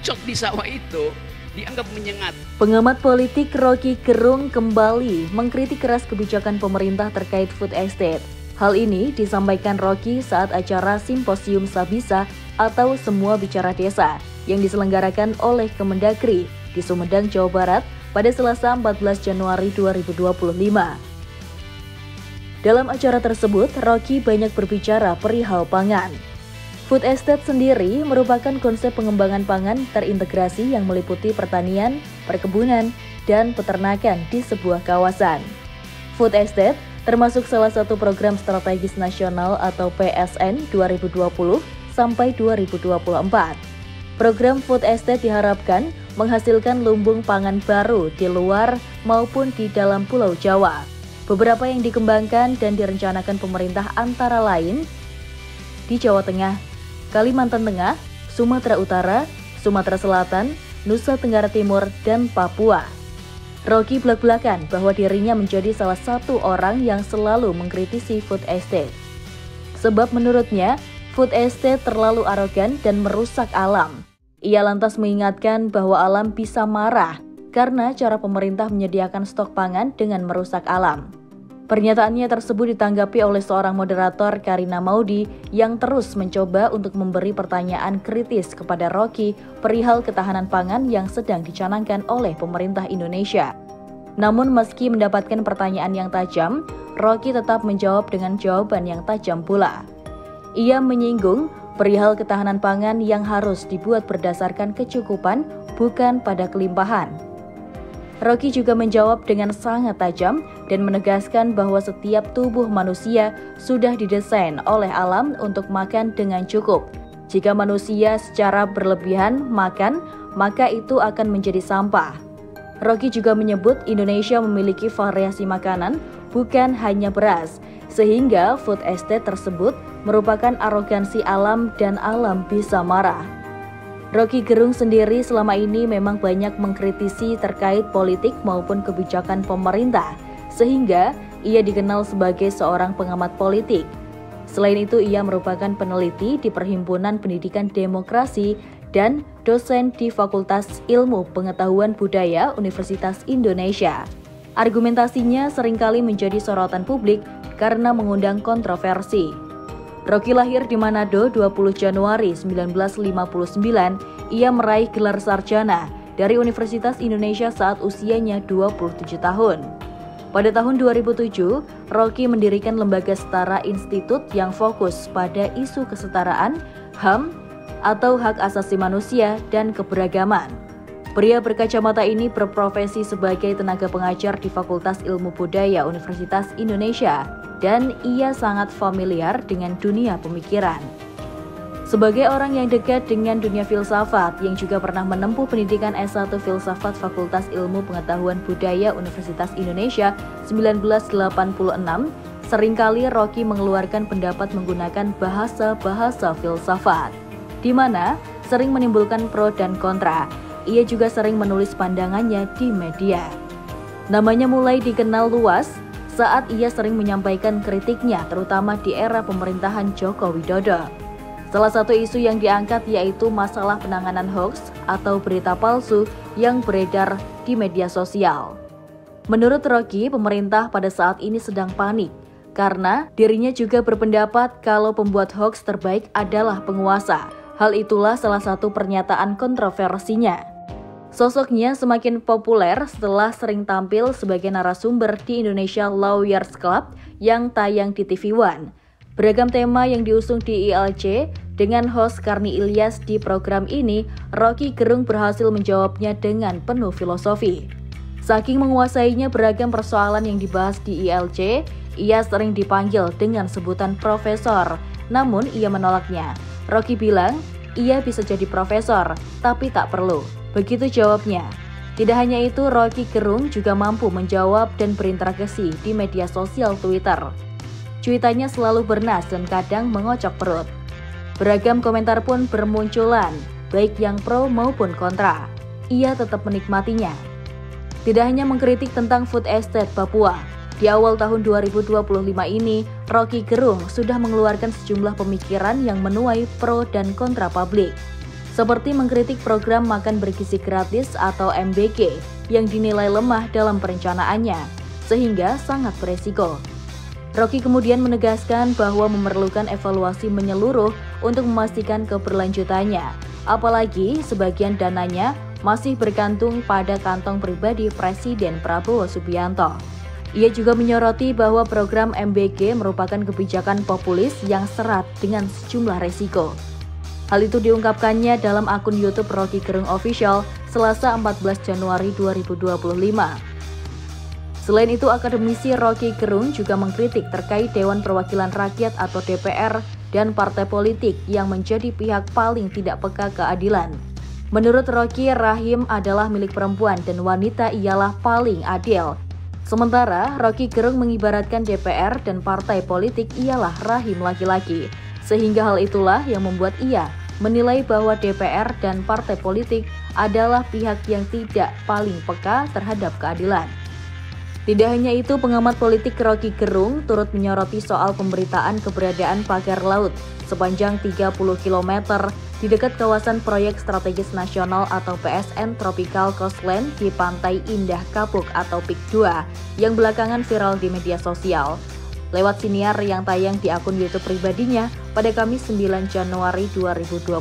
bacot di sawah itu dianggap menyengat. Pengamat politik Rocky Gerung kembali mengkritik keras kebijakan pemerintah terkait food estate. Hal ini disampaikan Rocky saat acara Simposium Sabisa atau Semua Bicara Desa yang diselenggarakan oleh Kemendagri di Sumedang, Jawa Barat pada Selasa 14 Januari 2025. Dalam acara tersebut, Rocky banyak berbicara perihal pangan. Food estate sendiri merupakan konsep pengembangan pangan terintegrasi yang meliputi pertanian, perkebunan, dan peternakan di sebuah kawasan. Food estate termasuk salah satu program strategis nasional atau PSN 2020 sampai 2024. Program food estate diharapkan menghasilkan lumbung pangan baru di luar maupun di dalam Pulau Jawa. Beberapa yang dikembangkan dan direncanakan pemerintah antara lain di Jawa Tengah, Kalimantan Tengah, Sumatera Utara, Sumatera Selatan, Nusa Tenggara Timur, dan Papua. Rocky belak-belakan bahwa dirinya menjadi salah satu orang yang selalu mengkritisi food estate. Sebab menurutnya, food estate terlalu arogan dan merusak alam. Ia lantas mengingatkan bahwa alam bisa marah karena cara pemerintah menyediakan stok pangan dengan merusak alam. Pernyataannya tersebut ditanggapi oleh seorang moderator, Karina Maudi, yang terus mencoba untuk memberi pertanyaan kritis kepada Rocky perihal ketahanan pangan yang sedang dicanangkan oleh pemerintah Indonesia. Namun meski mendapatkan pertanyaan yang tajam, Rocky tetap menjawab dengan jawaban yang tajam pula. Ia menyinggung perihal ketahanan pangan yang harus dibuat berdasarkan kecukupan, bukan pada kelimpahan. Rocky juga menjawab dengan sangat tajam dan menegaskan bahwa setiap tubuh manusia sudah didesain oleh alam untuk makan dengan cukup. Jika manusia secara berlebihan makan, maka itu akan menjadi sampah. Rocky juga menyebut Indonesia memiliki variasi makanan, bukan hanya beras, sehingga food estate tersebut merupakan arogansi alam dan alam bisa marah. Rocky Gerung sendiri selama ini memang banyak mengkritisi terkait politik maupun kebijakan pemerintah, sehingga ia dikenal sebagai seorang pengamat politik. Selain itu, ia merupakan peneliti di Perhimpunan Pendidikan Demokrasi dan dosen di Fakultas Ilmu Pengetahuan Budaya Universitas Indonesia. Argumentasinya seringkali menjadi sorotan publik karena mengundang kontroversi. Rocky lahir di Manado 20 Januari 1959. Ia meraih gelar sarjana dari Universitas Indonesia saat usianya 27 tahun. Pada tahun 2007, Rocky mendirikan Lembaga Setara Institut yang fokus pada isu kesetaraan, HAM, atau hak asasi manusia dan keberagaman. Pria berkacamata ini berprofesi sebagai tenaga pengajar di Fakultas Ilmu Budaya Universitas Indonesia, dan ia sangat familiar dengan dunia pemikiran. Sebagai orang yang dekat dengan dunia filsafat yang juga pernah menempuh pendidikan S1 Filsafat Fakultas Ilmu Pengetahuan Budaya Universitas Indonesia 1986, seringkali Rocky mengeluarkan pendapat menggunakan bahasa-bahasa filsafat, di mana sering menimbulkan pro dan kontra. Ia juga sering menulis pandangannya di media. Namanya mulai dikenal luas saat ia sering menyampaikan kritiknya terutama di era pemerintahan Joko Widodo. Salah satu isu yang diangkat yaitu masalah penanganan hoax atau berita palsu yang beredar di media sosial. Menurut Rocky, pemerintah pada saat ini sedang panik karena dirinya juga berpendapat kalau pembuat hoax terbaik adalah penguasa. Hal itulah salah satu pernyataan kontroversinya. Sosoknya semakin populer setelah sering tampil sebagai narasumber di Indonesia Lawyers Club yang tayang di TV One. Beragam tema yang diusung di ILC dengan host Karni Ilyas di program ini, Rocky Gerung berhasil menjawabnya dengan penuh filosofi. Saking menguasainya beragam persoalan yang dibahas di ILC, ia sering dipanggil dengan sebutan profesor, namun ia menolaknya. Rocky bilang, ia bisa jadi profesor, tapi tak perlu. Begitu jawabnya. Tidak hanya itu, Rocky Gerung juga mampu menjawab dan berinteraksi di media sosial Twitter. Cuitannya selalu bernas dan kadang mengocok perut. Beragam komentar pun bermunculan, baik yang pro maupun kontra. Ia tetap menikmatinya. Tidak hanya mengkritik tentang food estate Papua, di awal tahun 2025 ini, Rocky Gerung sudah mengeluarkan sejumlah pemikiran yang menuai pro dan kontra publik. seperti mengkritik program makan bergizi gratis atau MBG yang dinilai lemah dalam perencanaannya, sehingga sangat beresiko. Rocky kemudian menegaskan bahwa memerlukan evaluasi menyeluruh untuk memastikan keberlanjutannya, apalagi sebagian dananya masih bergantung pada kantong pribadi Presiden Prabowo Subianto. Ia juga menyoroti bahwa program MBG merupakan kebijakan populis yang serat dengan sejumlah resiko. Hal itu diungkapkannya dalam akun YouTube Rocky Gerung Official Selasa 14 Januari 2025. Selain itu, akademisi Rocky Gerung juga mengkritik terkait Dewan Perwakilan Rakyat atau DPR dan partai politik yang menjadi pihak paling tidak peka keadilan. Menurut Rocky, rahim adalah milik perempuan dan wanita ialah paling adil. Sementara Rocky Gerung mengibaratkan DPR dan partai politik ialah rahim laki-laki, sehingga hal itulah yang membuat ia menilai bahwa DPR dan partai politik adalah pihak yang tidak paling peka terhadap keadilan. Tidak hanya itu, pengamat politik Rocky Gerung turut menyoroti soal pemberitaan keberadaan pagar laut sepanjang 30 km di dekat kawasan Proyek Strategis Nasional atau PSN Tropical Coastline di Pantai Indah Kapuk atau PIK 2 yang belakangan viral di media sosial. Lewat siniar yang tayang di akun YouTube pribadinya pada Kamis 9 Januari 2025,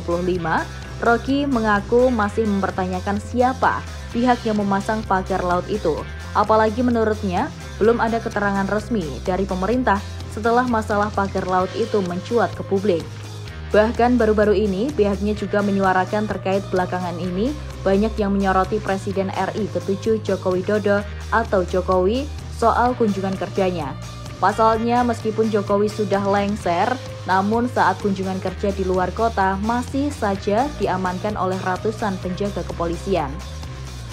Rocky mengaku masih mempertanyakan siapa pihak yang memasang pagar laut itu. Apalagi menurutnya, belum ada keterangan resmi dari pemerintah setelah masalah pagar laut itu mencuat ke publik. Bahkan baru-baru ini, pihaknya juga menyuarakan terkait belakangan ini banyak yang menyoroti Presiden RI ke-7 Joko Widodo atau Jokowi soal kunjungan kerjanya. Pasalnya, meskipun Jokowi sudah lengser, namun saat kunjungan kerja di luar kota masih saja diamankan oleh ratusan penjaga kepolisian.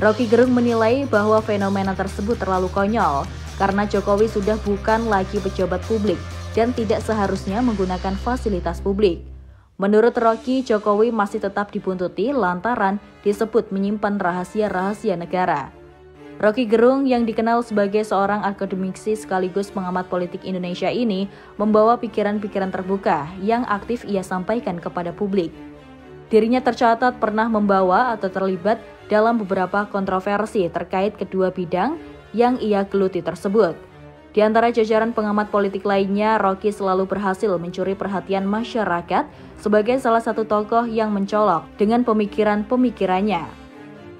Rocky Gerung menilai bahwa fenomena tersebut terlalu konyol karena Jokowi sudah bukan lagi pejabat publik dan tidak seharusnya menggunakan fasilitas publik. Menurut Rocky, Jokowi masih tetap dibuntuti lantaran disebut menyimpan rahasia-rahasia negara. Rocky Gerung yang dikenal sebagai seorang akademisi sekaligus pengamat politik Indonesia ini membawa pikiran-pikiran terbuka yang aktif ia sampaikan kepada publik. Dirinya tercatat pernah membawa atau terlibat dalam beberapa kontroversi terkait kedua bidang yang ia geluti tersebut. Di antara jajaran pengamat politik lainnya, Rocky selalu berhasil mencuri perhatian masyarakat sebagai salah satu tokoh yang mencolok dengan pemikiran-pemikirannya.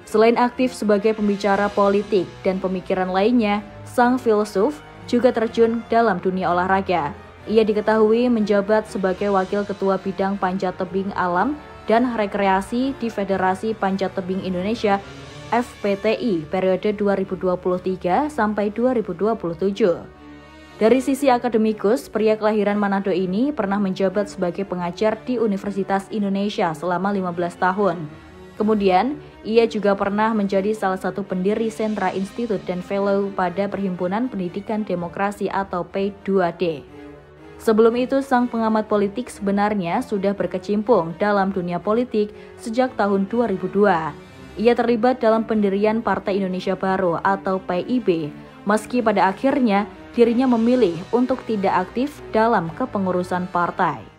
Selain aktif sebagai pembicara politik dan pemikiran lainnya, sang filsuf juga terjun dalam dunia olahraga. Ia diketahui menjabat sebagai wakil ketua bidang panjat tebing alam dan rekreasi di Federasi Panjat Tebing Indonesia FPTI periode 2023 sampai 2027. Dari sisi akademikus, pria kelahiran Manado ini pernah menjabat sebagai pengajar di Universitas Indonesia selama 15 tahun. Kemudian, ia juga pernah menjadi salah satu pendiri Sentra Institute dan Fellow pada Perhimpunan Pendidikan Demokrasi atau P2D. Sebelum itu, sang pengamat politik sebenarnya sudah berkecimpung dalam dunia politik sejak tahun 2002. Ia terlibat dalam pendirian Partai Indonesia Baru atau PIB, meski pada akhirnya dirinya memilih untuk tidak aktif dalam kepengurusan partai.